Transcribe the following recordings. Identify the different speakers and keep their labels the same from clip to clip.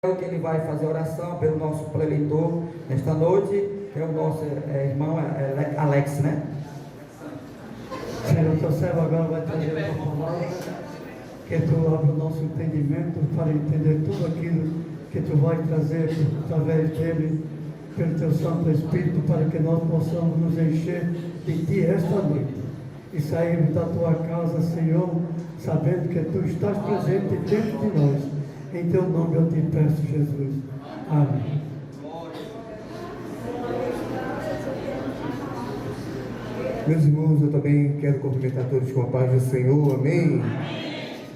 Speaker 1: Que ele vai fazer oração pelo nosso preleitor nesta noite, que é o nosso irmão Alex, né?
Speaker 2: Senhor, teu servo agora vai trazer a tua palavra, que tu abra o nosso entendimento para entender tudo aquilo que tu vai trazer através dele, pelo teu Santo Espírito, para que nós possamos nos encher de ti esta noite e sairmos da tua casa, Senhor, sabendo que tu estás presente dentro de nós. Em teu nome eu te peço, Jesus. Amém.
Speaker 3: Meus irmãos, eu também quero cumprimentar todos com a paz do Senhor. Amém?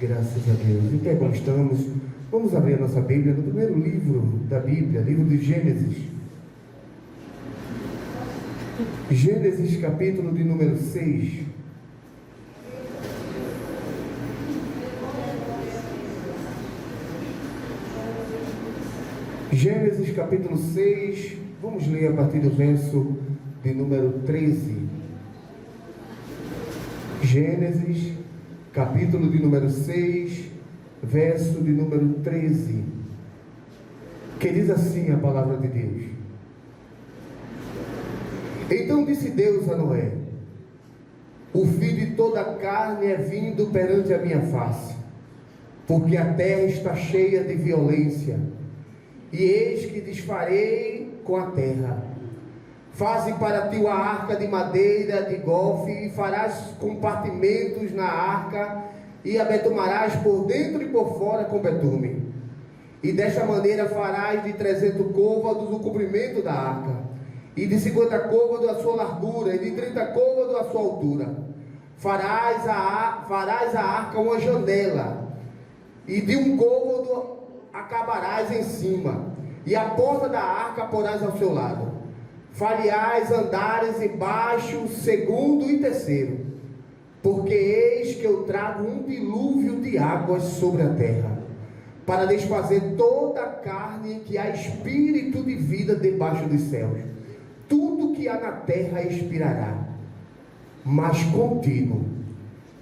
Speaker 3: Graças a Deus. E que bom estamos. Vamos abrir a nossa Bíblia no primeiro livro da Bíblia, livro de Gênesis. Gênesis, capítulo de número 6. Gênesis capítulo 6, vamos ler a partir do verso de número 13. Gênesis capítulo de número 6, verso de número 13, que diz assim a palavra de Deus: Então disse Deus a Noé: O fim de toda a carne é vindo perante a minha face, porque a terra está cheia de violência. E eis que desfarei com a terra. Faze para ti uma arca de madeira de golfe, e farás compartimentos na arca, e a betumarás por dentro e por fora com betume. E desta maneira farás de 300 côvados o comprimento da arca, e de 50 côvados a sua largura, e de 30 côvados a sua altura. Farás a arca uma janela, e de um côvado acabarás em cima, e a porta da arca porás ao seu lado. Farás andares embaixo, segundo e terceiro, porque eis que eu trago um dilúvio de águas sobre a terra, para desfazer toda a carne que há espírito de vida debaixo dos céus. Tudo que há na terra expirará, mas contigo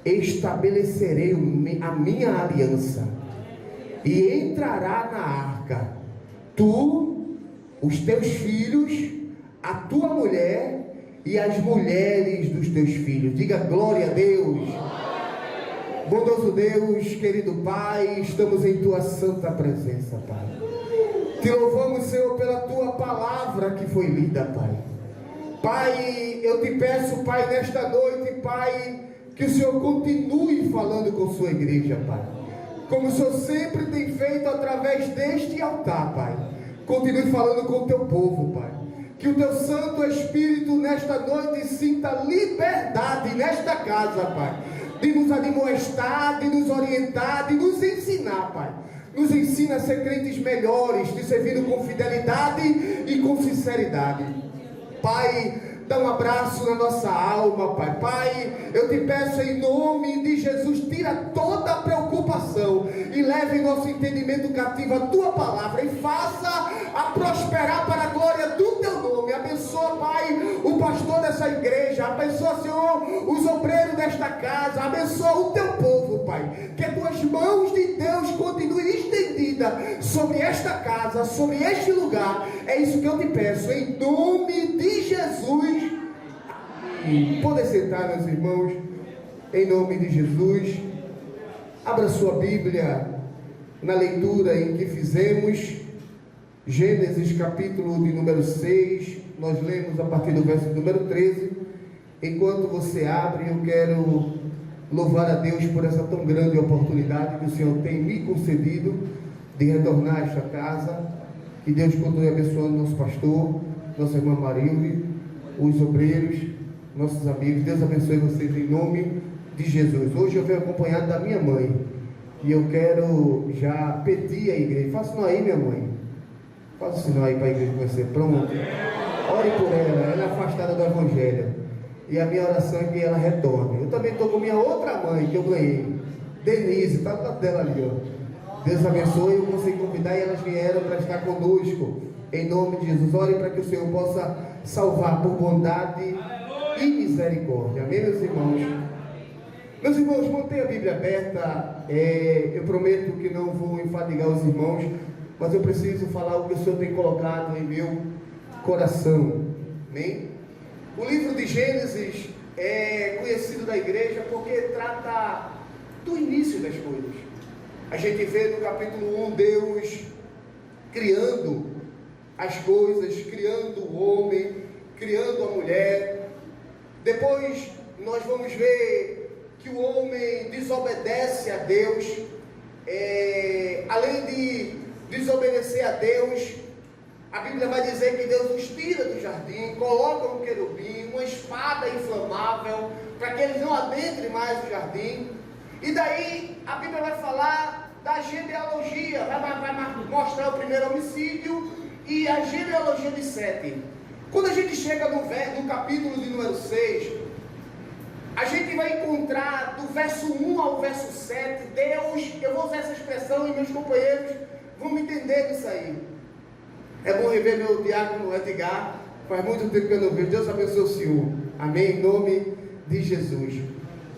Speaker 3: estabelecerei a minha aliança, e entrará na arca tu, os teus filhos, a tua mulher e as mulheres dos teus filhos. Diga glória a Deus. Bondoso Deus, querido Pai, estamos em tua santa presença, Pai. Te louvamos, Senhor, pela tua palavra que foi lida, Pai. Pai, eu te peço, Pai, nesta noite, Pai, que o Senhor continue falando com sua igreja, Pai, como o Senhor sempre tem feito através deste altar, Pai. Continue falando com o teu povo, Pai. Que o teu Santo Espírito nesta noite sinta liberdade nesta casa, Pai, de nos admoestar, de nos orientar, de nos ensinar, Pai. Nos ensina a ser crentes melhores, te servindo com fidelidade e com sinceridade. Pai, dá um abraço na nossa alma, Pai. Pai, eu te peço em nome de Jesus, tira toda a preocupação e leve nosso entendimento cativo a tua palavra e faça a prosperar para a glória do teu nome. Abençoa, Pai, o pastor dessa igreja, abençoa, Senhor, os obreiros desta casa, abençoa o teu povo, Pai. Que tuas mãos de Deus continuem estendidas sobre esta casa, sobre este lugar. É isso que eu te peço, em nome de Jesus. Podem sentar, meus irmãos, em nome de Jesus. Abra sua Bíblia na leitura em que fizemos, Gênesis capítulo de número 6, nós lemos a partir do verso número 13. Enquanto você abre, eu quero louvar a Deus por essa tão grande oportunidade que o Senhor tem me concedido de retornar a esta casa. Que Deus continue abençoando nosso pastor, nossa irmã Marilde, os obreiros, nossos amigos. Deus abençoe vocês em nome de Jesus. Hoje eu venho acompanhado da minha mãe, e eu quero já pedir à igreja. Faça sinal aí, minha mãe. Faça sinal aí para a igreja conhecer. Pronto. Ore por ela é afastada do evangelho, e a minha oração é que ela retorne. Eu também estou com minha outra mãe que eu ganhei, Denise, está do lado dela ali, ó. Deus abençoe, eu consegui convidar e elas vieram para estar conosco, em nome de Jesus. Ore para que o Senhor possa salvar por bondade e misericórdia. Amém, meus irmãos? Meus irmãos, mantenha a Bíblia aberta. Eu prometo que não vou enfadigar os irmãos, mas eu preciso falar o que o Senhor tem colocado em meu coração. Amém? O livro de Gênesis é conhecido da igreja porque trata do início das coisas. A gente vê no capítulo 1 Deus criando as coisas, criando o homem, criando a mulher. Depois nós vamos ver que o homem desobedece a Deus. Além de desobedecer a Deus, a Bíblia vai dizer que Deus os tira do jardim, coloca um querubim, uma espada inflamável, para que eles não adentrem mais o jardim. E daí a Bíblia vai falar da genealogia, vai mostrar o primeiro homicídio e a genealogia de Sete. Quando a gente chega no capítulo de número 6, a gente vai encontrar do verso 1 ao verso 7, Deus, eu vou usar essa expressão e meus companheiros vão me entender disso aí. É bom rever meu diácono Edgar, faz muito tempo que eu não vejo. Deus abençoe o Senhor, amém, em nome de Jesus.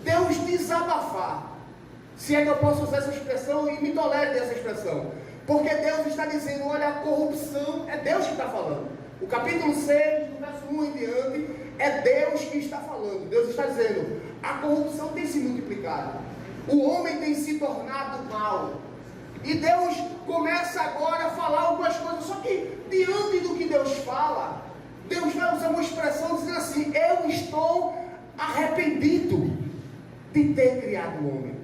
Speaker 3: Deus desabafar, se é que eu posso usar essa expressão e me tolere dessa expressão, porque Deus está dizendo, olha, a corrupção, é Deus que está falando. O capítulo 6, do verso 1 em diante, é Deus que está falando. Deus está dizendo, a corrupção tem se multiplicado, o homem tem se tornado mal, e Deus começa agora a falar algumas coisas. Só que diante do que Deus fala, Deus vai usar uma expressão dizendo assim, eu estou arrependido de ter criado o homem.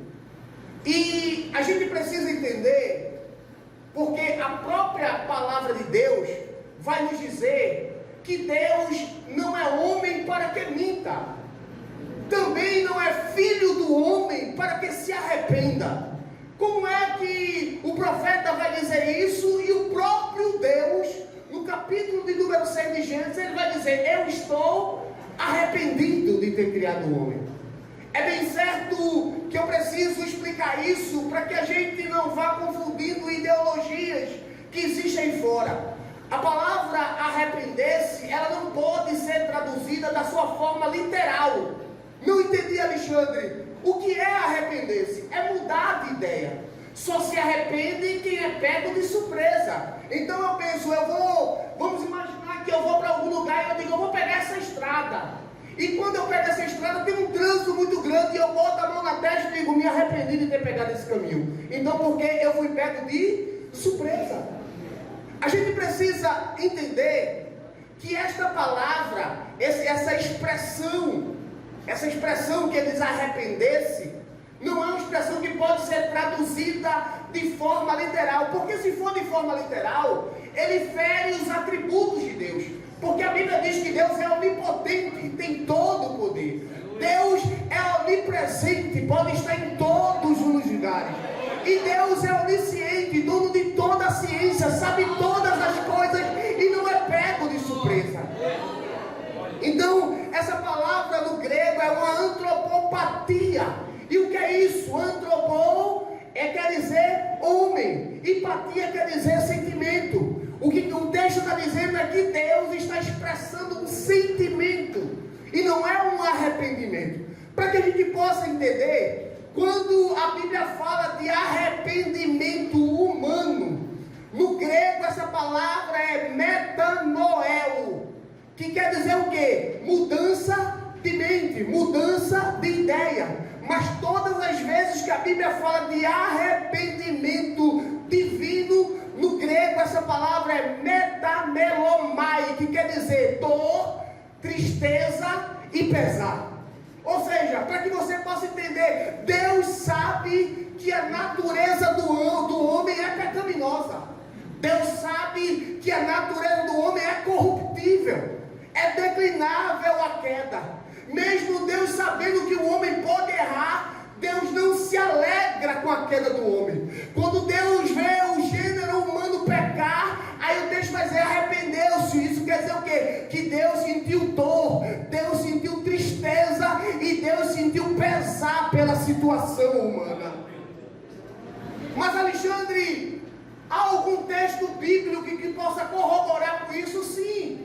Speaker 3: E a gente precisa entender, porque a própria palavra de Deus vai nos dizer que Deus não é homem para que minta, também não é filho do homem para que se arrependa. Como é que o profeta vai dizer isso? E o próprio Deus, no capítulo de número 6 de Gênesis, ele vai dizer, eu estou arrependido de ter criado o homem. É bem certo que eu preciso explicar isso para que a gente não vá confundindo ideologias que existem fora. A palavra arrepender-se, ela não pode ser traduzida da sua forma literal. Não entendi, Alexandre. O que é arrepender-se? É mudar de ideia. Só se arrepende quem é pego de surpresa. Então eu penso, vamos imaginar que eu vou para algum lugar e eu digo, eu vou pegar essa estrada. E quando eu pego essa estrada, tem um trânsito muito grande e eu boto a mão na testa e digo, me arrependi de ter pegado esse caminho. Então, porque eu fui pego de surpresa. A gente precisa entender que esta palavra, essa expressão que diz arrepender-se, não é uma expressão que pode ser traduzida de forma literal, porque se for de forma literal, ele fere os atributos de Deus, porque a Bíblia diz que Deus é onipotente, tem todo o poder. Deus é onipresente, pode estar em todos os lugares, e Deus é onisciente, dono de toda a ciência, sabe todas as coisas e não é pego de surpresa. Então, essa palavra no grego é uma antropopatia. E o que é isso? Antropô quer dizer homem, e patia quer dizer sentimento. O que o texto está dizendo é que Deus está expressando um sentimento, e não é um arrependimento. Para que a gente possa entender, quando a Bíblia fala de arrependimento humano, no grego essa palavra é metanoel, que quer dizer o quê? Mudança de mente, mudança de ideia. Mas todas as vezes que a Bíblia fala de arrependimento divino, no grego essa palavra é metamelomai, que quer dizer dor, tristeza e pesar. Ou seja, para que você possa entender, Deus sabe que a natureza do homem é pecaminosa. Deus sabe que a natureza do homem é corruptível, é declinável a queda. Mesmo Deus sabendo que o homem pode errar, Deus não se alegra com a queda do homem. Quando Deus vê o gênero humano pecar, aí o texto vai dizer, arrependeu-se. Isso quer dizer o quê? Que Deus sentiu dor, Deus sentiu tristeza e Deus sentiu pesar pela situação humana. Mas Alexandre, há algum texto bíblico que possa corroborar com isso? Sim.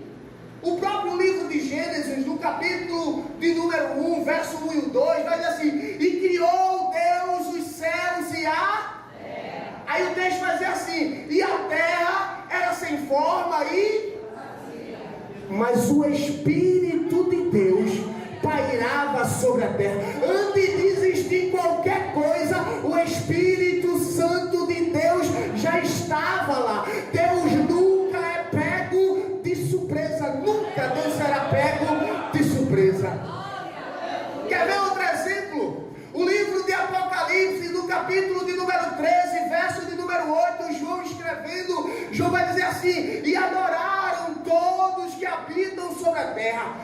Speaker 3: O próprio livro de Gênesis, no capítulo de número 1, verso 1 e 2, vai dizer assim, e criou Deus os céus e a terra. Aí o texto vai dizer assim, e a terra mas o Espírito de Deus pairava sobre a terra. Antes de existir qualquer coisa, o Espírito Santo de Deus já estava lá. Deus nunca é pego de surpresa. Nunca Deus será pego de surpresa. Quer ver outro exemplo? O livro de Apocalipse, no capítulo de número 13, verso de número 8, João escrevendo, João vai dizer assim: e adoraram todos que habitam sobre a terra,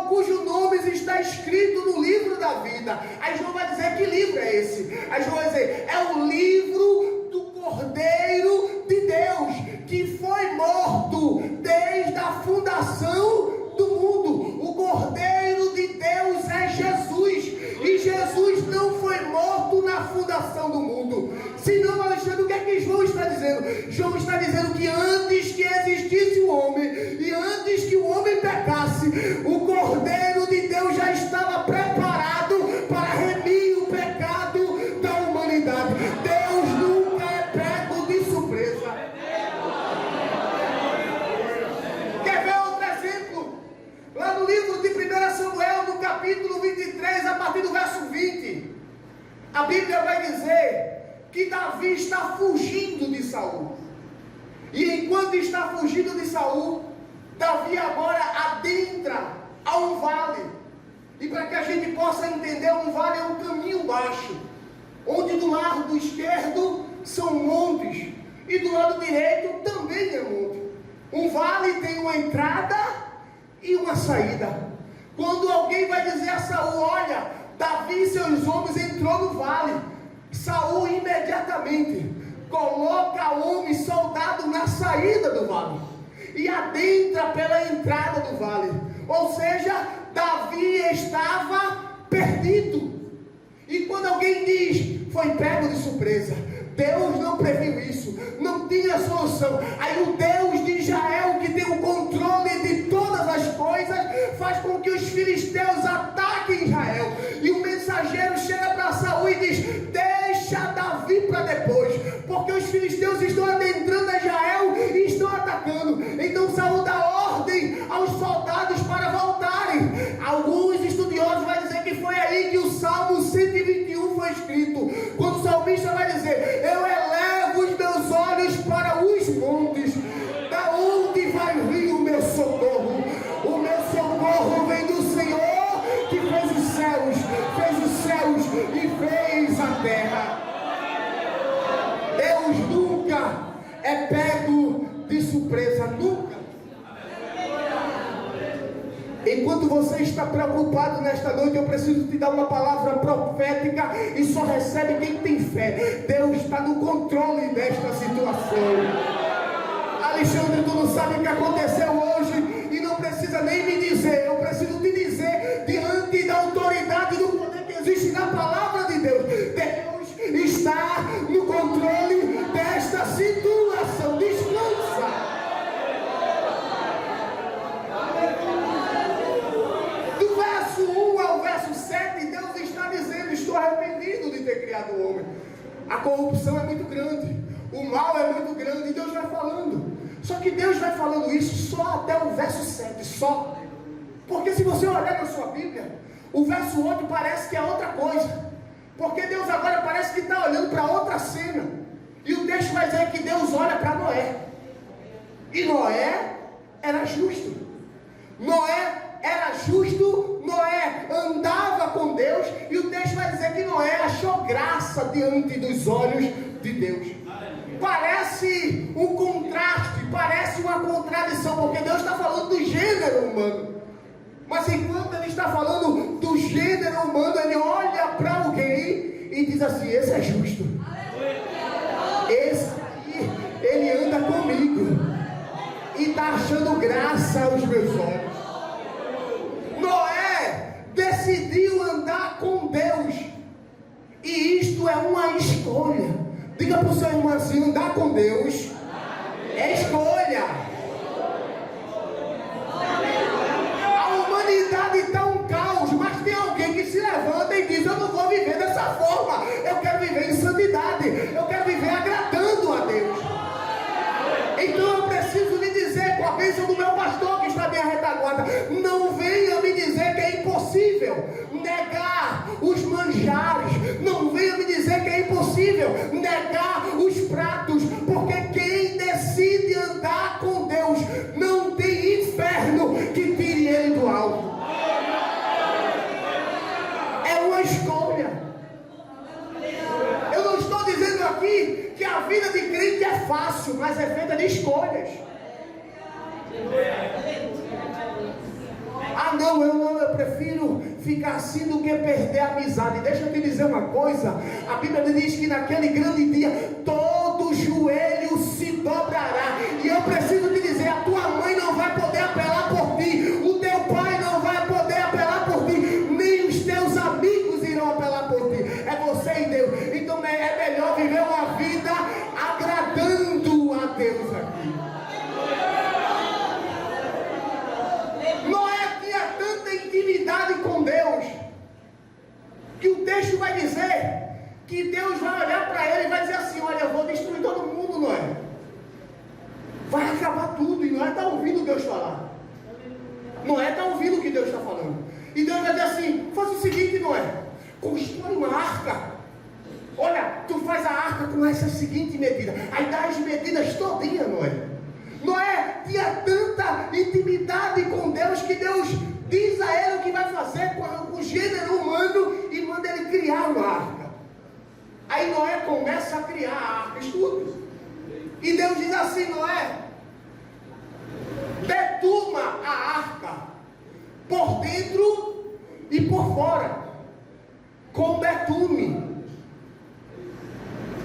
Speaker 3: cujo nome está escrito no livro da vida. Aí João vai dizer: que livro é esse? Aí João vai dizer: é o livro do Cordeiro de Deus, que foi morto desde a fundação do mundo. O Cordeiro de Deus é Jesus. E Jesus não foi morto na fundação do mundo. Senão, Alexandre, o que é que João está dizendo? João está dizendo que antes que existisse o homem, e antes que o homem pecasse, o Cordeiro de Deus já estava preparado para remir o pecado da humanidade. Deus nunca é pego de surpresa. Quer ver outro exemplo? Lá no livro de 1 Samuel, no capítulo 23, a partir do verso 20, a Bíblia vai dizer que Davi está fugindo de Saul. E enquanto está fugindo de Saul, Davi agora adentra a um vale. E para que a gente possa entender, um vale é um caminho baixo, onde do lado esquerdo são montes e do lado direito também é monte. Um vale tem uma entrada e uma saída. Quando alguém vai dizer a Saul: olha, Davi e seus homens entrou no vale, Saul imediatamente coloca homem, soldado na saída do vale e adentra pela entrada do vale. Ou seja, Davi estava perdido. E quando alguém diz: foi pego de surpresa, Deus não previu isso, não tinha solução. Aí o Deus de Israel, que tem o controle de todas as coisas, faz com que os filisteus ataquem Israel. E o mensageiro chega para Saul e diz: deixa Davi para depois, porque os filisteus estão adentrando Israel e estão atacando. Então Saul dá ordem aos soldados para voltarem. Alguns estudiosos vão dizer que foi aí que o Salmo 121 foi escrito, quando o salmista vai dizer: eu elevo os meus olhos para os montes, da onde vai vir o meu socorro? O meu socorro vem do Senhor, que fez os céus e fez a terra. Deus nunca é pego de surpresa, nunca. Enquanto você está preocupado nesta noite, eu preciso te dar uma palavra profética, e só recebe quem tem fé. Deus está no controle desta situação. Alexandre, tu não sabe o que aconteceu hoje e não precisa nem me dizer. Eu preciso te dizer, diante da autoridade do poder que existe na palavra de Deus, Deus está no controle desta situação. Descansa. Do verso 1 ao verso 7, Deus está dizendo: estou arrependido de ter criado o homem. A corrupção é muito grande, o mal é muito grande, e Deus vai falando. Só que Deus vai falando isso só até o verso 7, só. Porque se você olhar na sua Bíblia, o verso 8 parece que é outra coisa. Porque Deus agora parece que está olhando para outra cena. E o texto vai dizer que Deus olha para Noé. E Noé era justo. Noé era justo, Noé andava com Deus. E o texto vai dizer que Noé achou graça diante dos olhos de Deus. Parece um contraste, parece uma contradição, porque Deus está falando do gênero humano. Mas enquanto Ele está falando do gênero humano, Ele olha para alguém e diz assim: esse é justo. Esse aí, ele anda comigo e está achando graça aos meus olhos. Noé decidiu andar com Deus. E isto é uma escolha. Diga para o seu irmão assim: andar com Deus é escolha. A humanidade está um caos, mas tem alguém que se levanta e diz: eu não vou viver dessa forma, eu quero viver em santidade, eu quero viver agradando a Deus. Então eu preciso lhe dizer, com a bênção do meu pastor que está bem arrependido, ficar assim do que perder a amizade. Deixa eu te dizer uma coisa, a Bíblia diz que naquele grande dia, todo joelho se dobrará, e eu preciso te dizer, a tua mãe não vai poder apelar por ti, o teu pai não vai poder apelar por ti, nem os teus amigos irão apelar por ti, é você e Deus. Então é melhor viver uma vida agradando a Deus aqui. Noé tinha tanta intimidade com Deus, que o texto vai dizer que Deus vai olhar para ele e vai dizer assim: olha, eu vou destruir todo mundo, Noé, vai acabar tudo. E Noé está ouvindo Deus falar, Noé está ouvindo o que Deus está falando, e Deus vai dizer assim: faz o seguinte, Noé, constrói uma arca. Olha, tu faz a arca com essa seguinte medida, aí dá as medidas todinha, Noé. Noé tinha tanta intimidade com Deus que Deus diz a ele o que vai fazer com o gênero humano e manda ele criar uma arca. Aí Noé começa a criar a arca, escuta. E Deus diz assim: Noé, betuma a arca por dentro e por fora com betume.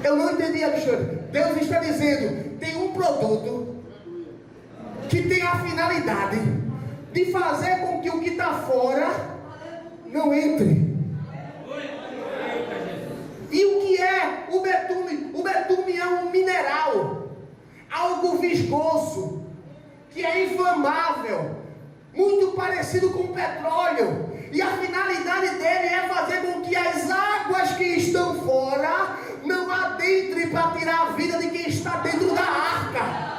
Speaker 3: Eu não entendi, Alexandre. Deus está dizendo: tem um produto que tem a finalidade de fazer com que o que está fora não entre. E o que é o betume? O betume é um mineral, algo viscoso, que é inflamável, muito parecido com petróleo. E a finalidade dele é fazer com que as águas que estão fora não adentrem para tirar a vida de quem está dentro da arca.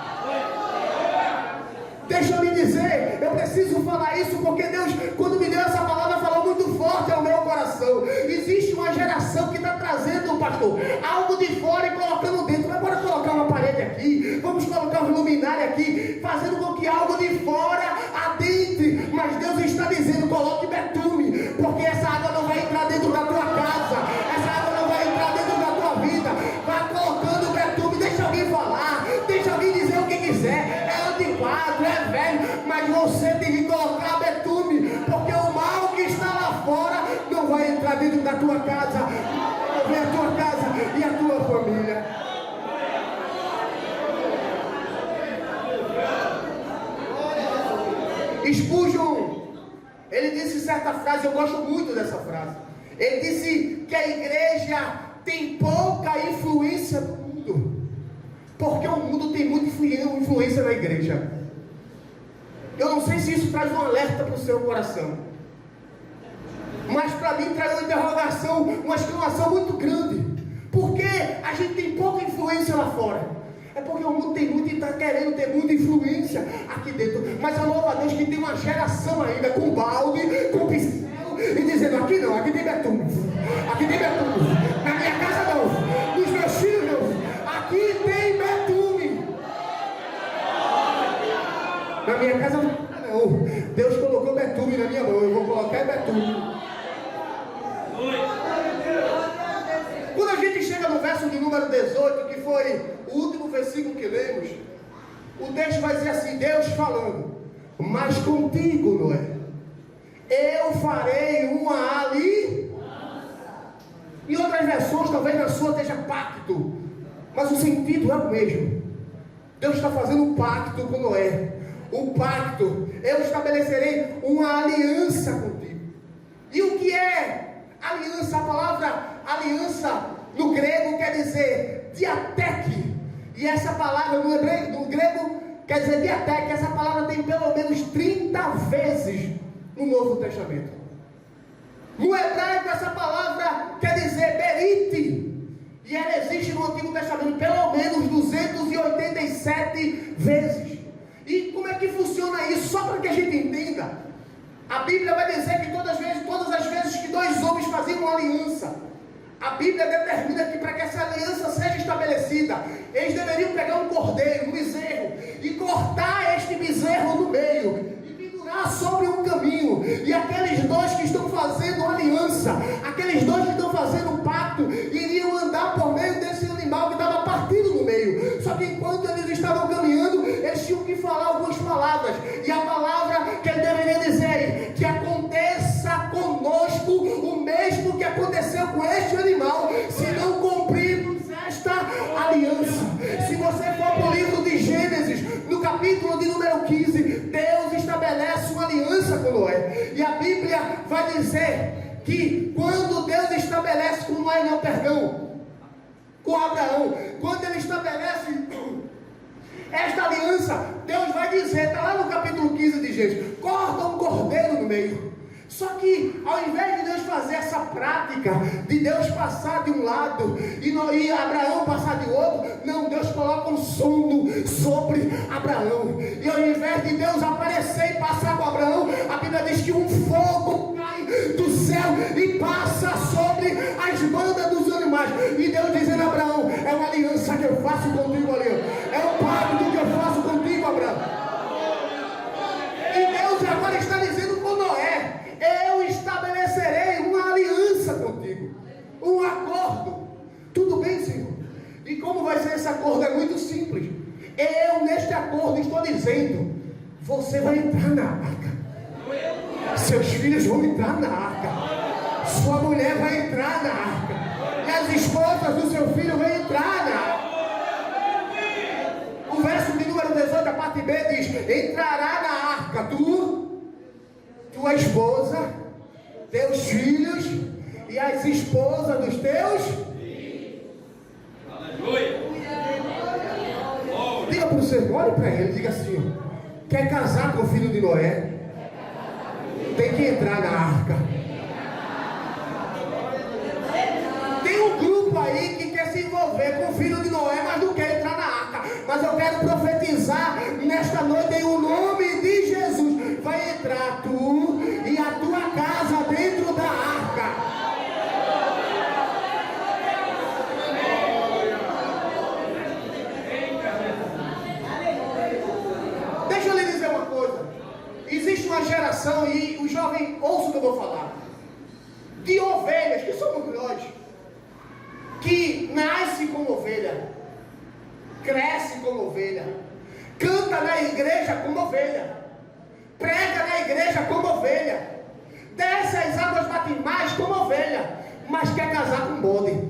Speaker 3: Deixa eu me dizer, eu preciso falar isso porque Deus, quando me deu essa palavra, falou muito forte ao meu coração. Existe uma geração que está trazendo, pastor, algo de fora e colocando dentro. Mas bora colocar uma parede aqui, vamos colocar um luminário aqui, fazendo com que algo de fora adentre. Mas Deus está dizendo: coloque betume, porque essa água não vai entrar dentro da tua casa, essa água não vai entrar dentro da tua vida. Vai colocando betume. Deixa alguém falar, deixa alguém dizer o que quiser. É antiquado, é velho, mas você tem que colocar betume, porque o mal que está lá fora não vai entrar dentro da tua casa, vai ver a tua casa e a tua família. Spurgeon, ele disse certa frase, eu gosto muito dessa frase. Ele disse que a igreja tem pouca influência no mundo, porque o mundo tem muita influência na igreja. Eu não sei se isso traz um alerta para o seu coração, mas para mim traz uma interrogação, uma exclamação muito grande. Por que a gente tem pouca influência lá fora? É porque o mundo tem muito e está querendo ter muita influência aqui dentro. Mas eu louvo a Deus que tem uma geração ainda com balde, com pincel, e dizendo: aqui não, aqui tem betume, aqui tem betume, na minha casa não, nos meus filhos não, aqui tem betume. Na minha casa não, Deus colocou betume na minha mão, eu vou colocar betume. Quando a gente chega no verso de número 18, que foi o último versículo que lemos, o texto vai dizer assim: Deus falando: mas contigo, Noé, eu farei uma aliança. Em outras versões, talvez na sua esteja pacto, mas o sentido é o mesmo. Deus está fazendo um pacto com Noé. Um pacto: eu estabelecerei uma aliança contigo. E o que é aliança? A palavra aliança no grego quer dizer diateque. E essa palavra no grego quer dizer diateque. Essa palavra tem pelo menos 30 vezes no Novo Testamento. No hebraico essa palavra quer dizer berite. E ela existe no Antigo Testamento pelo menos 287 vezes. E como é que funciona isso? Só para que a gente entenda. A Bíblia vai dizer que todas as vezes que dois homens faziam uma aliança, a Bíblia determina que para que essa aliança seja estabelecida, eles deveriam pegar um cordeiro, um bezerro, e cortar este bezerro no meio, e pendurar sobre um caminho. E aqueles dois que estão fazendo aliança, aqueles dois que estão fazendo um pacto, iriam andar por meio desse animal que estava partido no meio. Só que enquanto eles estavam caminhando, eles tinham que falar algumas palavras. E a palavra que ele deveria dizer: que aconteça conosco o que aconteceu com este animal se não cumprirmos esta aliança. Se você for para o livro de Gênesis, no capítulo de número 15, Deus estabelece uma aliança com Noé. E a Bíblia vai dizer que quando Deus estabelece com Noé, não, perdão, com Abraão, quando ele estabelece esta aliança, Deus vai dizer, está lá no capítulo 15 de Gênesis, corta um cordeiro no meio. Só que ao invés de Deus fazer essa prática de Deus passar de um lado e Abraão passar de outro, não, Deus coloca um sono sobre Abraão. E ao invés de Deus aparecer e passar com Abraão, a Bíblia diz que um fogo cai do céu e passa sobre as bandas dos animais. E Deus dizendo a Abraão, é uma aliança que eu faço contigo, ali. É um pacto que eu faço contigo, Abraão. E Deus agora está dizendo com Noé, eu estabelecerei uma aliança contigo, um acordo. Tudo bem, Senhor? E como vai ser esse acordo? É muito simples. Eu neste acordo estou dizendo, você vai entrar na arca, seus filhos vão entrar na arca, sua mulher vai entrar na arca, e as esposas do seu filho vão entrar na arca. O verso de número 18, a parte B diz, entrará na arca tua esposa, teus filhos e as esposas dos teus filhos. Aleluia. Diga para o seu, olhe para ele, diga assim, quer casar com o filho de Noé? Tem que entrar na arca. Tem um grupo aí que quer se envolver com o filho de Noé, mas não quer entrar na arca. Mas eu quero profetizar nesta noite em o nome de Jesus. Vai entrar tu e a tua casa dentro da arca. Deixa eu lhe dizer uma coisa. Existe uma geração, e o jovem, ouça o que eu vou falar, de ovelhas, que somos nós, que nasce como ovelha, cresce como ovelha, canta na igreja como ovelha, prega na igreja como ovelha, desce as águas batimais como ovelha, mas quer casar com bode.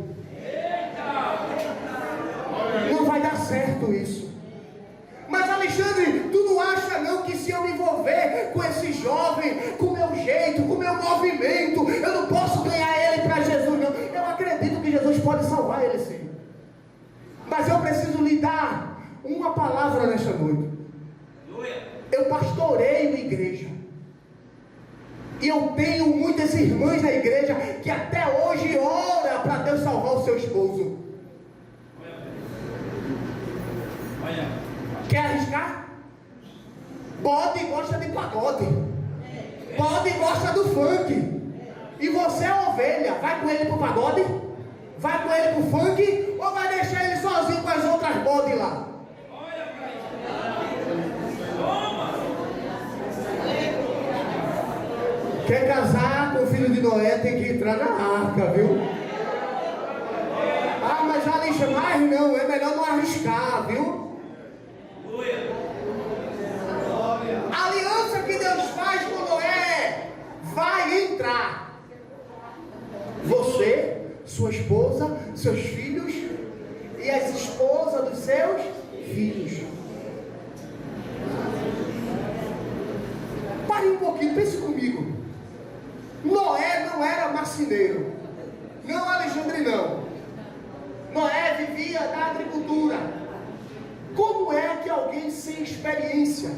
Speaker 3: Não vai dar certo isso. Mas Alexandre, tu não acha não que se eu me envolver com esse jovem, com o meu jeito, com o meu movimento, eu não posso ganhar ele para Jesus, não? Eu acredito que Jesus pode salvar ele, sim. Mas eu preciso lhe dar uma palavra nesta noite. Eu pastoreio a igreja. E eu tenho muitas irmãs na igreja que até hoje ora para Deus salvar o seu esposo. Quer arriscar? Bode gosta de pagode. Bode gosta do funk. E você é ovelha. Vai com ele pro pagode? Vai com ele pro funk? Ou vai deixar ele sozinho com as outras bodes lá? Quer casar com o filho de Noé, tem que entrar na arca, viu? Ah, mas Alexandre, mais não, é melhor não arriscar, viu? A aliança que Deus faz com Noé vai entrar. Você, sua esposa, seus filhos e as esposas dos seus filhos. Pare um pouquinho, pense comigo. Noé não era marceneiro. Não, Alexandre, não. Noé vivia da agricultura. Como é que alguém sem experiência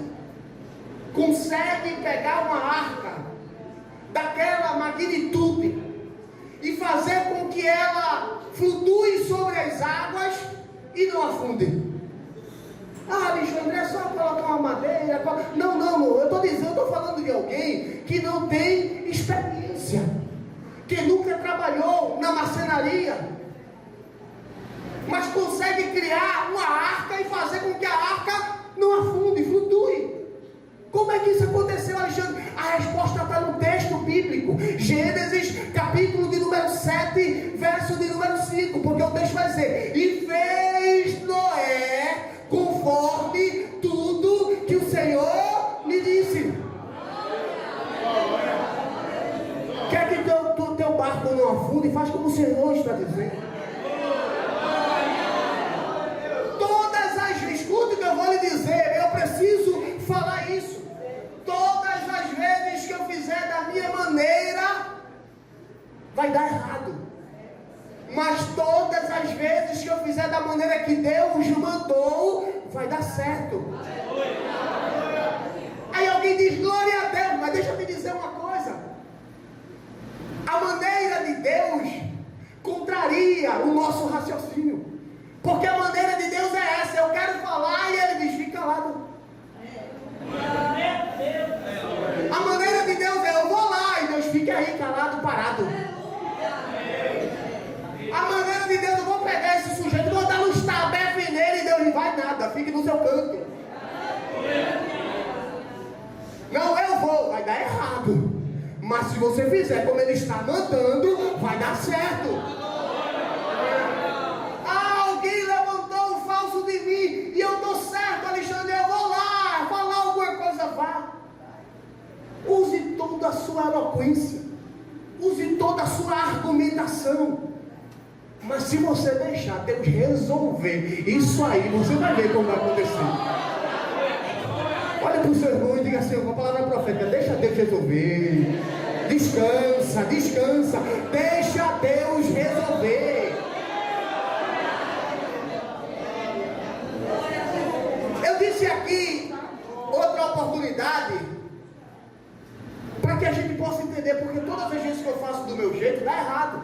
Speaker 3: consegue pegar uma arca daquela magnitude e fazer com que ela flutue sobre as águas e não afunde? Ah, Alexandre, é só colocar uma madeira. Não, eu estou falando de alguém que não tem experiência, que nunca trabalhou na marcenaria, mas consegue criar uma arca e fazer com que a arca não afunde, flutue. Como é que isso aconteceu, Alexandre? A resposta está no texto bíblico, Gênesis, capítulo de número 7, verso de número 5, porque o texto vai dizer: e fez Noé conforme tudo que o Senhor lhe disse. Quer que teu barco não afunda e faz como o Senhor está dizendo. Escute o que eu vou lhe dizer, eu preciso falar isso. Todas as vezes que eu fizer da minha maneira, vai dar errado. Mas todas as vezes que eu fizer da maneira que Deus mandou, vai dar certo. Aí alguém diz, glória a Deus, mas deixa eu te dizer uma coisa. A maneira de Deus contraria o nosso raciocínio. Porque a maneira de Deus é essa, eu quero falar e ele diz, fica calado. A maneira de Deus é, eu vou lá e Deus fica aí calado, parado. A maneira de Deus, eu vou pegar esse sujeito, vou dar um estabefe nele e Deus não vai nada, fique no seu canto. Não, eu vou, vai dar errado. Mas se você fizer como ele está mandando, vai dar certo. E eu estou certo, Alexandre, eu vou lá falar alguma coisa, vá. Use toda a sua eloquência, use toda a sua argumentação. Mas se você deixar Deus resolver isso aí, você vai ver como vai acontecer. Olha para o seu irmão e diga assim, uma palavra profética, deixa Deus resolver. Descansa, descansa, deixa Deus resolver. Disse aqui outra oportunidade para que a gente possa entender, porque todas as vezes que eu faço do meu jeito dá errado.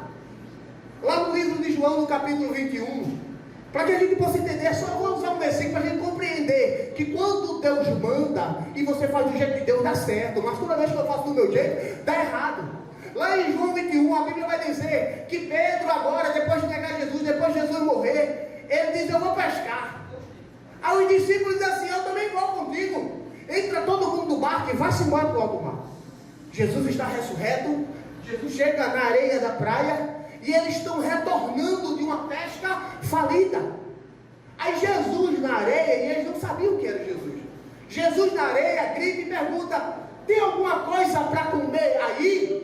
Speaker 3: Lá no livro de João, no capítulo 21, para que a gente possa entender, só vou usar um versículo para a gente compreender que quando Deus manda e você faz do jeito de Deus dá certo, mas toda vez que eu faço do meu jeito dá errado. Lá em João 21 a Bíblia vai dizer que Pedro agora, depois de negar Jesus, depois de Jesus morrer, ele diz, eu vou pescar. Aí os discípulos dizem assim, eu também vou contigo. Entra todo mundo no barco e vai-se embora para o alto mar. Jesus está ressurreto, Jesus chega na areia da praia e eles estão retornando de uma pesca falida. Aí Jesus na areia, e eles não sabiam o que era Jesus. Jesus na areia grita e pergunta, tem alguma coisa para comer aí?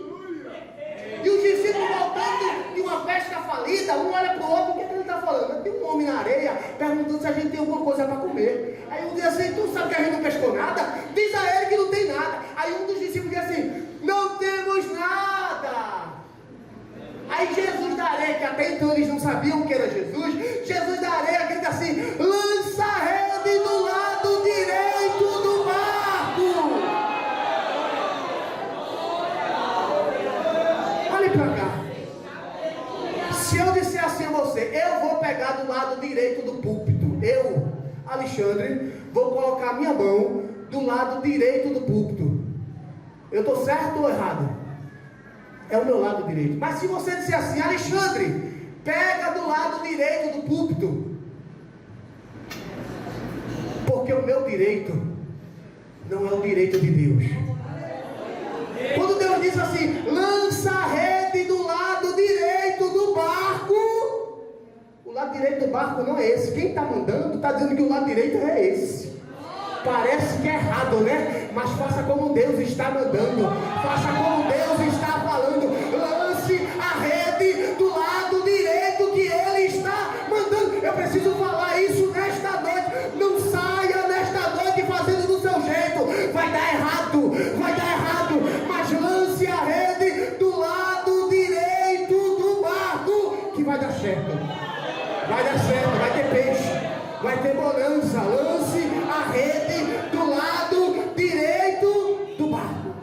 Speaker 3: E os discípulos voltando de uma pesca falida, um olha para o outro, o que ele está falando? Tem um homem na areia perguntando se a gente tem alguma coisa para comer. Aí um diz assim, tu sabe que a gente não pescou nada? Diz a ele que não tem nada. Aí um dos discípulos diz assim, não temos nada. Aí Jesus da areia, que até então eles não sabiam que era Jesus, Jesus da areia grita assim, lança a rede do lado direito do barco. Olhe para cá. Se eu disser assim a você, eu vou pegar do lado direito do púlpito, eu, Alexandre, vou colocar a minha mão do lado direito do púlpito. Eu estou certo ou errado? É o meu lado direito. Mas se você disser assim, Alexandre, pega do lado direito do púlpito, porque o meu direito não é o direito de Deus. Quando Deus diz assim, lança a rede do lado direito do barco, o lado direito do barco não é esse. Quem está mandando está dizendo que o lado direito é esse. Parece que é errado, né? Mas faça como Deus está mandando. Faça como Deus está falando. Lance a rede do lado direito que Ele está mandando. Eu preciso falar isso nesta noite. Não saia nesta noite fazendo do seu jeito. Vai dar errado. Vai dar errado. Mas lance a rede do lado direito do barco, que vai dar certo. Vai dar certo. Vai ter peixe. Vai ter bonança. Lance a rede do lado direito do barco.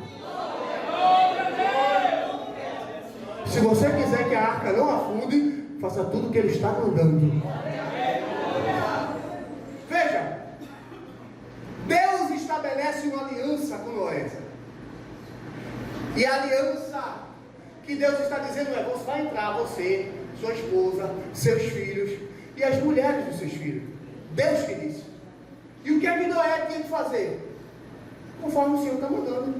Speaker 3: Se você quiser que a arca não afunde, faça tudo o que Ele está mandando. Veja, Deus estabelece uma aliança com Noé. E a aliança que Deus está dizendo é, você vai entrar, você, sua esposa, seus filhos e as mulheres dos seus filhos. Deus que disse. E o que é que Noé tinha que fazer? Conforme o Senhor está mandando.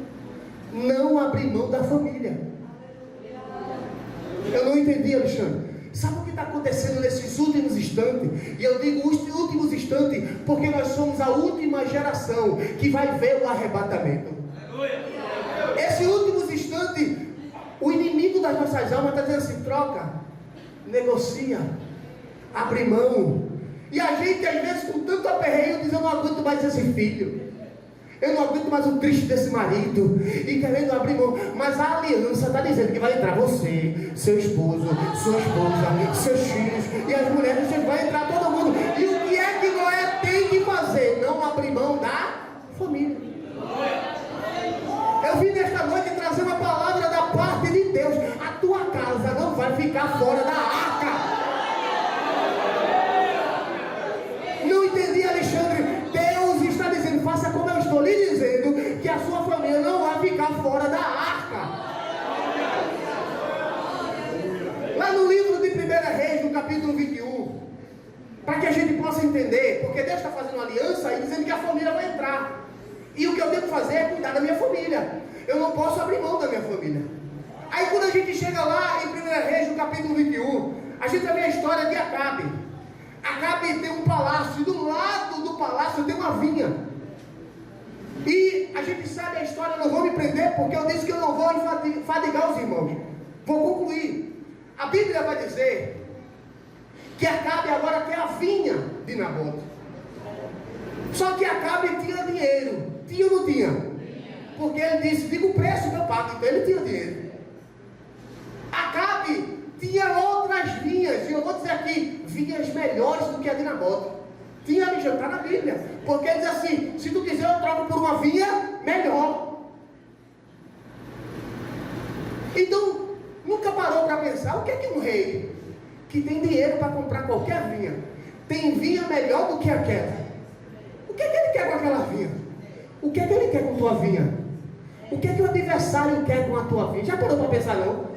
Speaker 3: Não abrir mão da família. Eu não entendi, Alexandre. Sabe o que está acontecendo nesses últimos instantes? E eu digo os últimos instantes, porque nós somos a última geração que vai ver o arrebatamento. Esse últimos instantes, o inimigo íntimo das nossas almas está dizendo assim: troca, negocia, abre mão. E a gente às vezes com tanto aperreio diz: eu não aguento mais esse filho, eu não aguento mais o triste desse marido, e querendo abrir mão. Mas a aliança está dizendo que vai entrar você, seu esposo, sua esposa, seus filhos e as mulheres. Você vai entrar todo mundo. E o que é que Noé tem que fazer? Não abrir mão da família. Eu vim nesta noite trazer uma palavra da parte de Deus. A tua casa não vai ficar fora da arca. Não entendi, Alexandre? Deus está dizendo: faça como eu estou lhe dizendo, que a sua família não vai ficar fora da arca. Lá no livro de 1 Reis, no capítulo 21, para que a gente possa entender, porque Deus está fazendo uma aliança e dizendo que a família vai entrar. E o que eu devo fazer é cuidar da minha família. Eu não posso abrir mão da minha família. Aí quando a gente chega lá em 1 Reis, no capítulo 21, a gente vai ver a história de Acabe. Acabe tem um palácio, e do lado do palácio tem uma vinha. E a gente sabe a história, eu não vou me prender, porque eu disse que eu não vou fadigar os irmãos. Vou concluir. A Bíblia vai dizer que Acabe agora quer a vinha de Nabote. Só que Acabe tinha dinheiro. Tinha ou não tinha? Porque ele disse: diga o preço que eu pago. Então ele tinha dinheiro. Acabe tinha outras vinhas, e eu vou dizer aqui, vinhas melhores do que a de Nabote. Tinha, ali, já está na Bíblia. Porque ele diz assim: se tu quiser eu troco por uma vinha melhor. Então, nunca parou para pensar o que é que um rei que tem dinheiro para comprar qualquer vinha, tem vinha melhor do que aquela? O que é que ele quer com aquela vinha? O que é que ele quer com a tua vinha? O que é que o adversário quer com a tua vinha? Já parou para pensar não?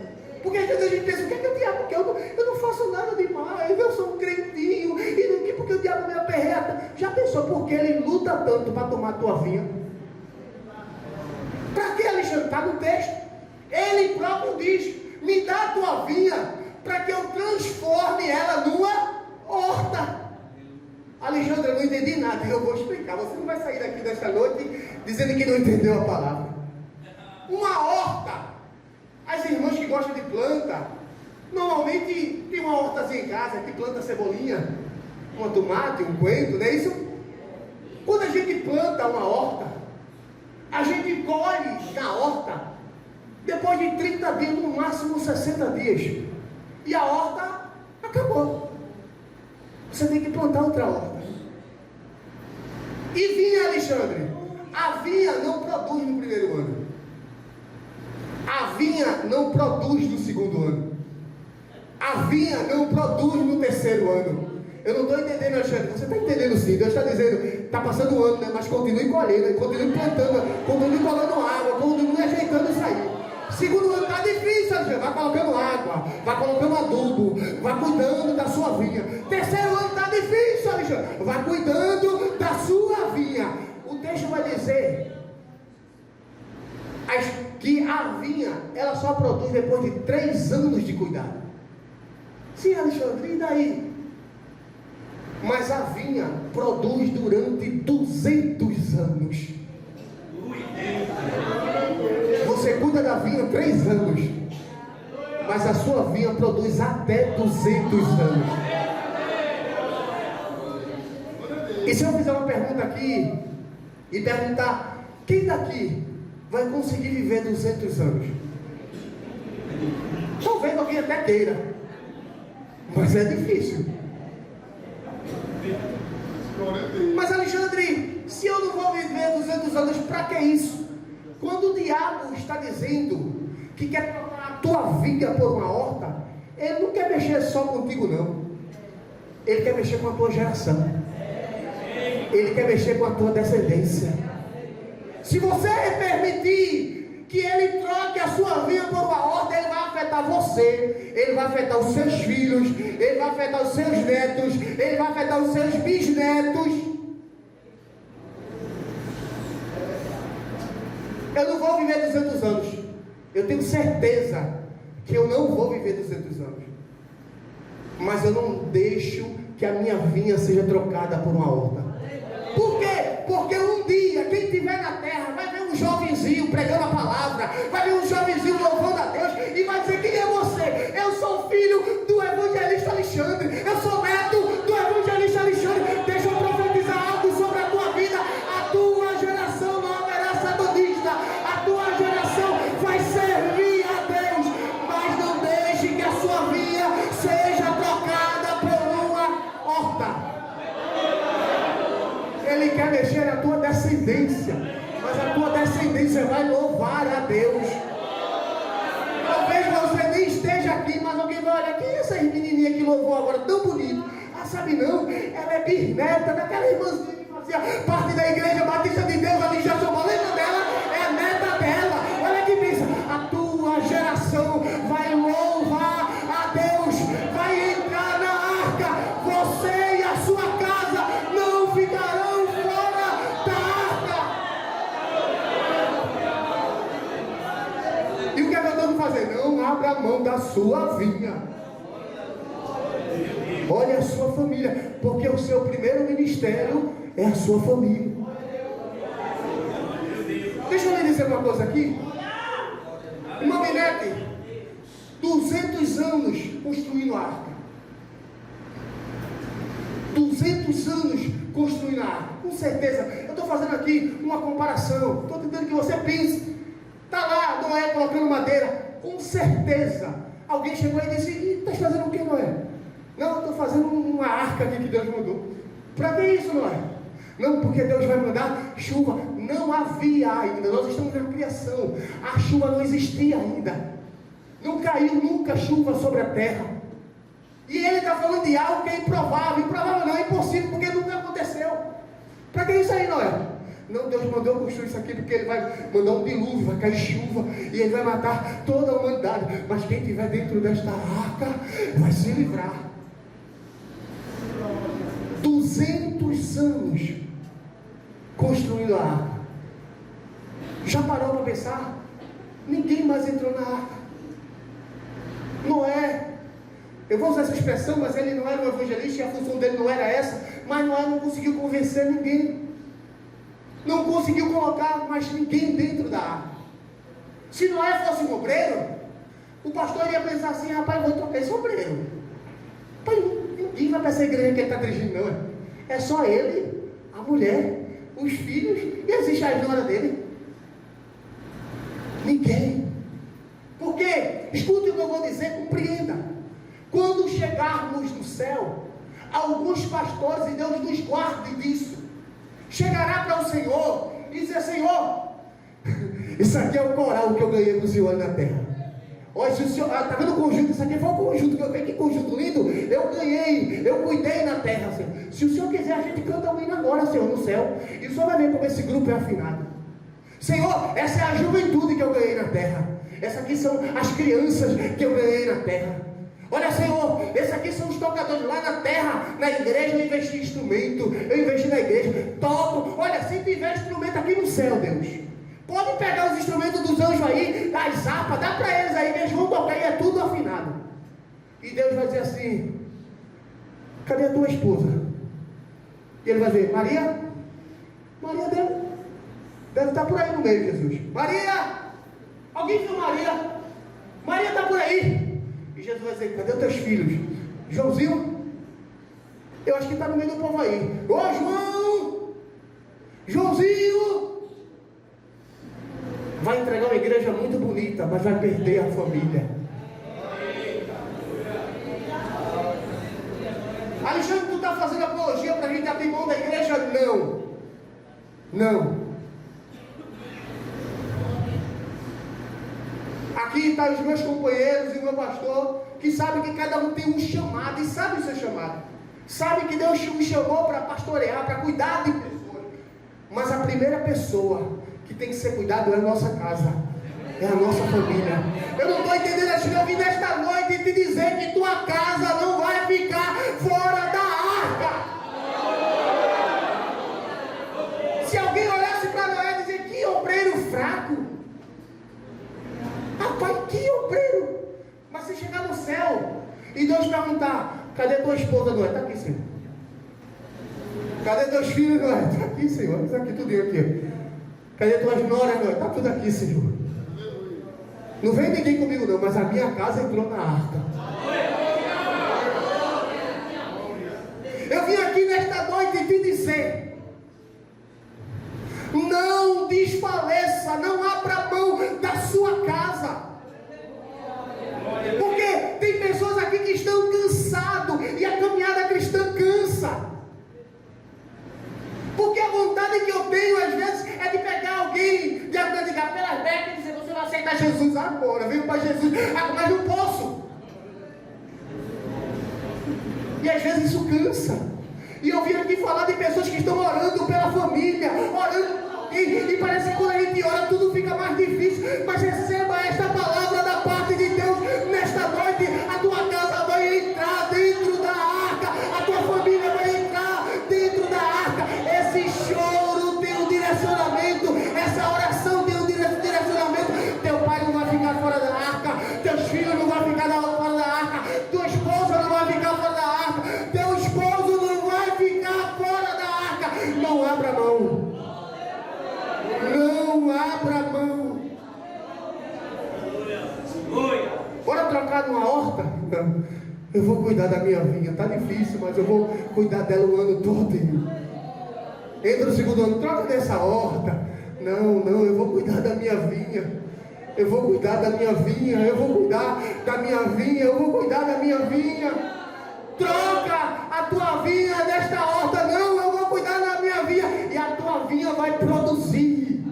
Speaker 3: Porque às vezes a gente pensa: o que é que o diabo quer? Eu não faço nada demais, eu sou um crentinho, e não que porque o diabo me aperreta. Já pensou por que ele luta tanto para tomar a tua vinha? Para que, Alexandre? Está no texto. Ele próprio diz: me dá a tua vinha para que eu transforme ela numa horta. Alexandre, eu não entendi nada, eu vou explicar. Você não vai sair daqui desta noite dizendo que não entendeu a palavra. Uma horta. As irmãs que gostam de planta, normalmente tem uma hortazinha em casa que planta cebolinha, uma tomate, um coentro, não é isso? Quando a gente planta uma horta, a gente colhe na horta depois de 30 dias, no máximo 60 dias. E a horta acabou. Você tem que plantar outra horta. E vinha, Alexandre? A vinha não produz no primeiro ano. A vinha não produz no segundo ano. A vinha não produz no terceiro ano. Eu não estou entendendo, Alexandre. Você está entendendo sim. Deus está dizendo: está passando um ano, né? Mas continue colhendo, continue plantando, continue colando água, continue ajeitando isso aí. Segundo ano está difícil, Alexandre. Vai colocando água, vai colocando adubo, vai cuidando da sua vinha. Terceiro ano está difícil, Alexandre. Vai cuidando da sua vinha. O texto vai dizer que a vinha, ela só produz depois de 3 anos de cuidado. Sim, Alexandre, e daí? Mas a vinha produz durante 200 anos. Você cuida da vinha 3 anos, mas a sua vinha produz até 200 anos. E se eu fizer uma pergunta aqui e perguntar: quem daqui vai conseguir viver 200 anos? Talvez alguém até queira, mas é difícil. Mas, Alexandre, se eu não vou viver 200 anos, para que isso? Quando o diabo está dizendo que quer trocar a tua vida por uma horta, ele não quer mexer só contigo não. Ele quer mexer com a tua geração. Ele quer mexer com a tua descendência. Se você permitir que ele troque a sua vida por uma horta, ele vai afetar você, ele vai afetar os seus filhos, ele vai afetar os seus netos, ele vai afetar os seus bisnetos. Eu não vou viver 200 anos. Eu tenho certeza que eu não vou viver 200 anos. Mas eu não deixo que a minha vinha seja trocada por uma horta. Por quê? Porque um dia, quem estiver na terra vai ver um jovenzinho pregando a palavra, vai ver um jovenzinho louvando a Deus e vai dizer: quem descendência, mas a tua descendência vai louvar a Deus. Talvez você nem esteja aqui, mas alguém vai olhar, quem é essa menininha que louvou agora tão bonito? Ah, sabe não, ela é bisneta daquela irmãzinha que fazia parte da igreja Batista de Deus ali em Jacobá. Lembra dela? É a neta dela. Olha que pensa, a tua geração vai louvar a Deus, vai entrar na arca, você e a sua casa não ficarão fora da arca. E o que é que eu estou fazendo? Não abra mão da sua vinha. Olha a sua família, porque o seu primeiro ministério é a sua família. Deixa eu lhe dizer uma coisa aqui. Uma Minete, 200 anos construindo a arca. 200 anos construindo a arca. Com certeza, eu estou fazendo aqui uma comparação. Estou tentando que você pense. Está lá Noé colocando madeira. Com certeza, alguém chegou e disse, está fazendo o que, Noé? Não, eu estou fazendo uma arca aqui que Deus mandou. Para que isso, Noé? Não, porque Deus vai mandar chuva. Não havia ainda, nós estamos vendo criação. A chuva não existia ainda. Não caiu nunca chuva sobre a terra. E ele está falando de algo que é improvável. Improvável não, é impossível, porque nunca aconteceu. Para que isso aí, Noé? Não, Deus mandou construir isso aqui porque Ele vai mandar um dilúvio, vai cair chuva e Ele vai matar toda a humanidade. Mas quem estiver dentro desta arca vai se livrar. 200 anos construindo a arca. Já parou para pensar? Ninguém mais entrou na arca. Noé, eu vou usar essa expressão, mas ele não era um evangelista e a função dele não era essa. Mas Noé não conseguiu convencer ninguém. Não conseguiu colocar mais ninguém dentro da arca. Se Noé fosse um obreiro, o pastor ia pensar assim, rapaz, vou trocar esse obreiro. Rapaz, ninguém vai para essa igreja que ele está dirigindo, não. É só ele, a mulher, os filhos e existe a nora dele. Ninguém. Porque, escute o que eu vou dizer, compreenda. Quando chegarmos no céu, alguns pastores, e Deus nos guarde disso, chegará para o Senhor e dizer, Senhor, isso aqui é o coral que eu ganhei do Senhor na terra. Olha, se o Senhor, está vendo o conjunto? Isso aqui foi o conjunto que eu ganhei. Que conjunto lindo! Eu ganhei, eu cuidei na terra, Senhor. Se o Senhor quiser, a gente canta um hino agora, Senhor, no céu. E o Senhor vai ver como esse grupo é afinado. Senhor, essa é a juventude que eu ganhei na terra. Essa aqui são as crianças que eu ganhei na terra. Olha, Senhor, esses aqui são os tocadores lá na terra, na igreja eu investi em instrumento, eu investi na igreja, toco. Olha, se tiver instrumento aqui no céu, Deus, pode pegar os instrumentos dos anjos aí, das harpas, dá para eles aí, eles vão tocar e é tudo afinado. E Deus vai dizer assim, cadê a tua esposa? E ele vai dizer, Maria deve estar por aí no meio, Jesus. Maria, alguém viu Maria? Maria está por aí. E Jesus vai dizer, cadê os teus filhos? Joãozinho? Eu acho que está no meio do povo aí. Ô João! Joãozinho! Vai entregar uma igreja muito bonita, mas vai perder a família. Alexandre, tu está fazendo apologia para a gente abrir mão da igreja? Não. Aqui estão os meus companheiros e o meu pastor, que sabe que cada um tem um chamado, e sabe o seu chamado. Sabe que Deus me chamou para pastorear, para cuidar de pessoas. Mas a primeira pessoa que tem que ser cuidado é a nossa casa, é a nossa família. Eu não estou entendendo, eu vim nesta noite te dizer que tua casa não vai ficar fora da arca. Se alguém olhasse para Noé e dizer, que obreiro fraco. Rapaz, que obreiro. Mas se chegar no céu e Deus perguntar, cadê tua esposa, Noé? Está aqui, Senhor. Cadê teus filhos, Noé? Está aqui, Senhor. Está aqui, tudo aqui. Cadê tuas noras, Noé? Está tudo aqui, Senhor. Não vem ninguém comigo não, mas a minha casa entrou na arca. Eu vim aqui nesta noite te dizer, não desfaleça, não abra mão da sua casa. Porque tem pessoas aqui que estão cansados e a caminhada cristã cansa. Porque a vontade que eu tenho às vezes é de mas não posso. E às vezes isso cansa. E eu vim aqui falar de pessoas que estão orando pela família, orando, e parece que quando a gente ora tudo fica mais difícil. Mas receba esta palavra da parte de Deus nesta noite. A tua casa vai entrar dentro da arca, a tua família vai entrar dentro da arca. Esse choro tem um direcionamento, essa oração tem um direcionamento. Teu pai não vai ficar fora da arca, teus filhos não vão ficar fora da arca, tua esposa não vai ficar fora da arca, teu esposo não vai ficar fora da arca. Não abra mão. Não abra mão. Bora trocar numa horta? Eu vou cuidar da minha vinha. Tá difícil, mas eu vou cuidar dela o ano todo. Entra no segundo ano, troca dessa horta. Não, eu vou cuidar da minha vinha. Eu vou cuidar da minha vinha. Eu vou cuidar da minha vinha. Eu vou cuidar da minha vinha. Troca a tua vinha desta horta. Não, eu vou cuidar da minha vinha. E a tua vinha vai produzir.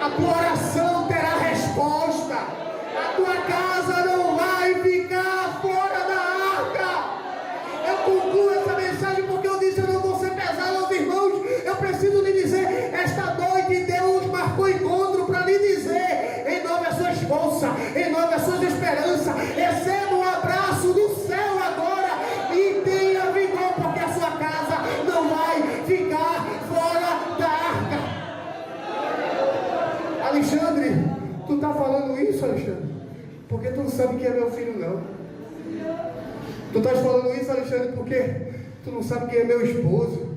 Speaker 3: A tua oração terá resposta. A tua casa não vai ficar fora da arca. Eu concluo essa mensagem porque eu disse: eu não vou ser pesado aos irmãos. Eu preciso lhe dizer, esta noite Deus marcou encontro para lhe dizer: renove as suas forças, renove as suas esperanças, receba um abraço do céu agora e tenha vigor, porque a sua casa não vai ficar fora da arca. Alexandre, tu está falando isso, Alexandre, porque tu não sabe quem é meu filho, não. Tu estás falando isso, Alexandre, porque tu não sabe quem é meu esposo.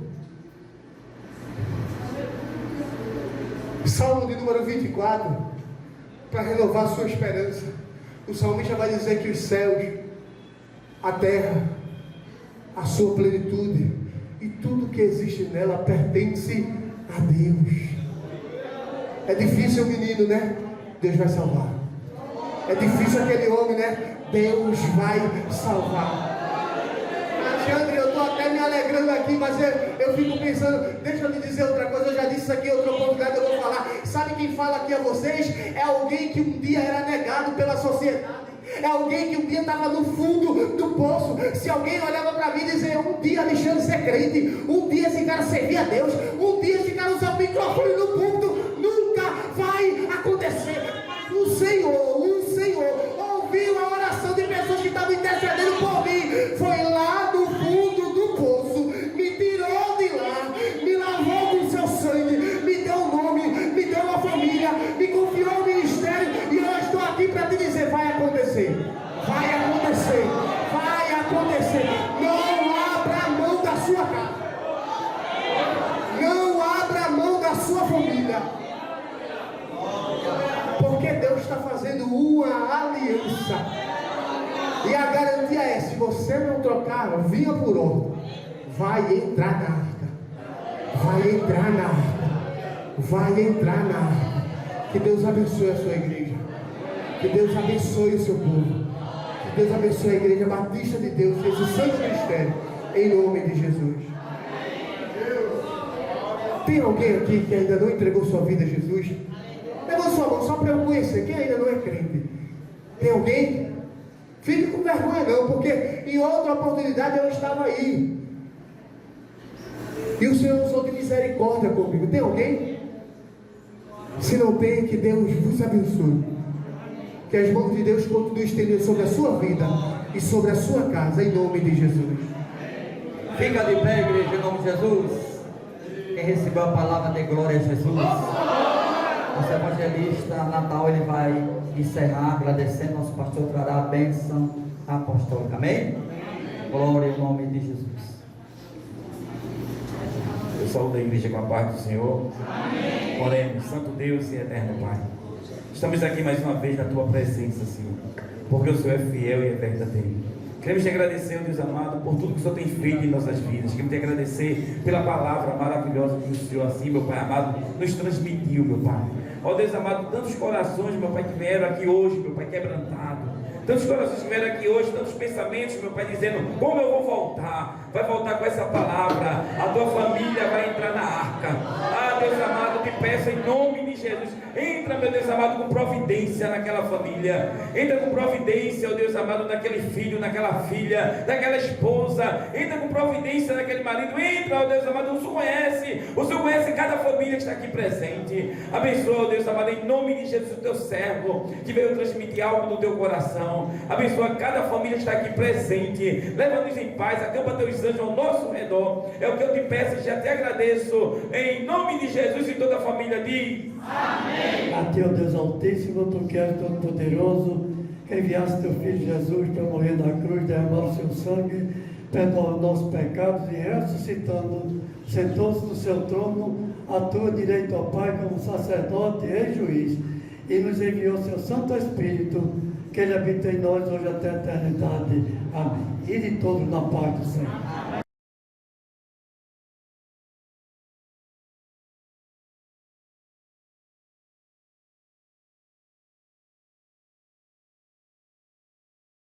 Speaker 3: Salmo de número 24, para renovar a sua esperança. O salmista vai dizer que os céus, a terra, a sua plenitude e tudo que existe nela pertence a Deus. É difícil o menino, né? Deus vai salvar. É difícil aquele homem, né? Deus vai salvar. Alexandre, eu estou até me alegrando aqui, mas eu fico pensando, deixa eu lhe dizer outra coisa, eu já disse isso aqui em outra oportunidade, eu vou falar. Sabe quem fala aqui a vocês? É alguém que um dia era negado pela sociedade. É alguém que um dia estava no fundo do poço. Se alguém olhava para mim e dizia: um dia Alexandre ser crente, um dia esse cara servir a Deus, um dia esse cara usar o microfone no púlpito, nunca vai acontecer. O Senhor ouviu a oração de pessoas que estavam intercedendo por mim, foi lá no fundo do poço, me tirou de lá, me lavou com seu sangue, me deu um nome, me deu uma família, me confiou o ministério, e eu estou aqui para te dizer: vai acontecer, vai acontecer, vai acontecer. Não abra mão da sua casa, não abra mão da sua família, porque Deus está fazendo uma aliança. E a garantia é: se você não trocar vinha por horta, vai entrar na arca, vai entrar na arca, vai entrar na arca. Que Deus abençoe a sua igreja, que Deus abençoe o seu povo, que Deus abençoe a igreja Batista de Deus, esse santo ministério, em nome de Jesus. Tem alguém aqui que ainda não entregou sua vida a Jesus? Levanta sua mão só para eu conhecer quem ainda não é crente. Tem alguém? Fique com vergonha não, porque em outra oportunidade eu estava aí e o Senhor usou de misericórdia comigo. Tem alguém? Se não tem, que Deus vos abençoe, que as mãos de Deus continuem estendidas sobre a sua vida e sobre a sua casa, em nome de Jesus.
Speaker 1: Fica de pé, igreja, em nome de Jesus. Quem recebeu a palavra de glória a Jesus. Nosso evangelista Natal, ele vai encerrar agradecendo. Nosso pastor trará a bênção apostólica. Amém? Glória em nome de Jesus.
Speaker 4: Eu saúdo a igreja com a paz do Senhor. Amém. Oremos. Santo Deus e eterno Pai, estamos aqui mais uma vez na tua presença, Senhor, porque o Senhor é fiel e é verdadeiro. Queremos te agradecer, Deus amado, por tudo que o Senhor tem feito em nossas vidas. Queremos te agradecer pela palavra maravilhosa que o Senhor, assim, meu Pai amado, nos transmitiu, meu Pai. Ó Deus amado, tantos corações, meu Pai, que vieram aqui hoje, meu Pai, quebrantado. Tantos corações que vieram aqui hoje, tantos pensamentos, meu Pai, dizendo: como eu vou voltar? Vai voltar com essa palavra. A tua família vai entrar na arca. Ah, Deus amado, que peço em nome de Jesus, entra, meu Deus amado, com providência naquela família, entra com providência, ó Deus amado, naquele filho, naquela filha, naquela esposa, entra com providência naquele marido, entra, ó Deus amado, o Senhor conhece cada família que está aqui presente. Abençoa, ó Deus amado, em nome de Jesus, o teu servo, que veio transmitir algo no teu coração. Abençoa cada família que está aqui presente, leva-nos em paz, acampa teus anjos ao nosso redor. É o que eu te peço e já te agradeço, em nome de Jesus, e toda a família diz amém.
Speaker 2: A ti, ó Deus Altíssimo, tu que és todo-poderoso, que enviaste teu Filho Jesus para morrer na cruz, derramar o seu sangue, perdoar os nossos pecados e ressuscitando, sentou-se no seu trono, à tua direita, ó Pai, como sacerdote e juiz, e nos enviou seu Santo Espírito, que ele habita em nós hoje até a eternidade. Amém. E de todos na paz do Senhor.